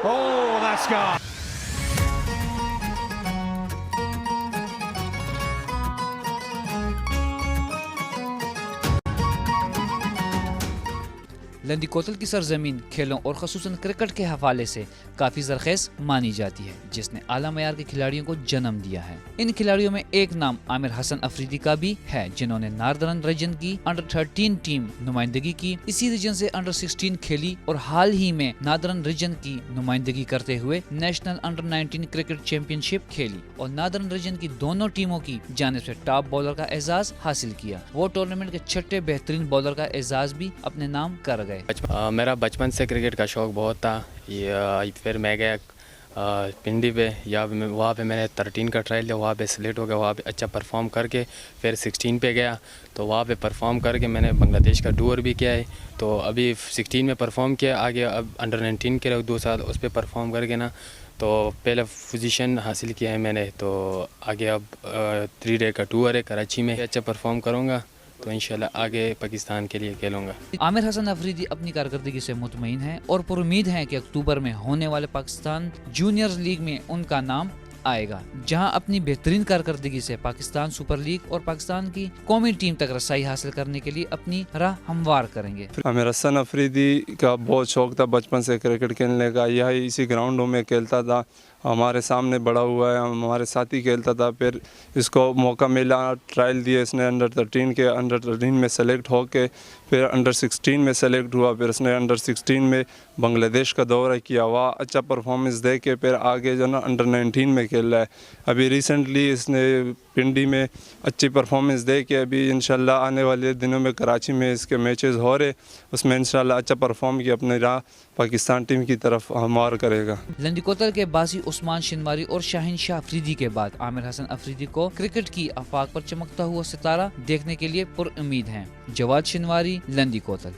Oh, that's gone. لندی کوتل کی سرزمین کھیلوں اور خصوصاً کرکٹ کے حوالے سے کافی زرخیز مانی جاتی ہے، جس نے اعلیٰ معیار کے کھلاڑیوں کو جنم دیا ہے۔ ان کھلاڑیوں میں ایک نام عامر حسن افریدی کا بھی ہے، جنہوں نے ناردرن ریجن کی انڈر 13 ٹیم نمائندگی کی، اسی ریجن سے انڈر 16 کھیلی اور حال ہی میں ناردرن ریجن کی نمائندگی کرتے ہوئے نیشنل انڈر 19 کرکٹ چیمپئن شپ کھیلی اور ناردرن ریجن کی دونوں ٹیموں کی جانب سے ٹاپ بالر کا اعزاز حاصل کیا۔ وہ ٹورنامنٹ کے چھٹے بہترین بالر کا اعزاز بھی اپنے نام کر گئے۔ میرا بچپن سے کرکٹ کا شوق بہت تھا، پھر میں گیا پنڈی پہ، وہاں پہ میں نے 13 کا ٹرائل دیا، وہاں پہ سلیکٹ ہو گیا، وہاں پہ اچھا پرفارم کر کے پھر 16 پہ گیا، تو وہاں پہ پرفارم کر کے میں نے بنگلہ دیش کا ٹور بھی کیا ہے، تو ابھی 16 میں پرفارم کیا، آگے اب انڈر 19 کے 2 سال اس پہ پرفارم کر کے نا، تو پہلے پوزیشن حاصل کیا ہے میں نے، تو آگے اب 3 ڈے کا ٹور ہے کراچی میں، اچھا پرفارم کروں گا تو انشاءاللہ آگے پاکستان کے لیے کھیلوں گا۔ عامر حسن افریدی اپنی کارکردگی سے مطمئن ہیں اور پر امید ہیں کہ اکتوبر میں ہونے والے پاکستان جونیئرز لیگ میں ان کا نام آئے گا، جہاں اپنی بہترین کارکردگی سے پاکستان سپر لیگ اور پاکستان کی قومی ٹیم تک رسائی حاصل کرنے کے لیے اپنی راہ ہموار کریں گے۔ عامر حسن افریدی کا بہت شوق تھا بچپن سے کرکٹ کھیلنے کا، یہی اسی گراؤنڈوں میں کھیلتا تھا، ہمارے سامنے بڑا ہوا ہے، ہمارے ساتھ ہی کھیلتا تھا، پھر اس کو موقع ملا، ٹرائل دیے اس نے انڈر 13 میں سلیکٹ ہو کے، پھر انڈر 16 میں سلیکٹ ہوا، پھر اس نے انڈر 16 میں بنگلہ دیش کا دورہ کیا، وہاں اچھا پرفارمنس دے کے پھر آگے جو نا انڈر 19 میں کھیل رہا ہے۔ ابھی ریسنٹلی اس نے پنڈی میں اچھی پرفارمنس دے کے ابھی انشاءاللہ آنے والے دنوں میں کراچی میں اس کے میچز ہو رہے، اس میں انشاءاللہ اچھا پرفارم کیا، اپنی راہ پاکستان ٹیم کی طرف ہموار کرے گا۔ لندی کوتل کے باسی عثمان شنواری اور شاہین شاہ افریدی کے بعد عامر حسن افریدی کو کرکٹ کی آفاق پر چمکتا ہوا ستارہ دیکھنے کے لیے پر امید ہیں۔ جواد شنواری، لندی کوتل۔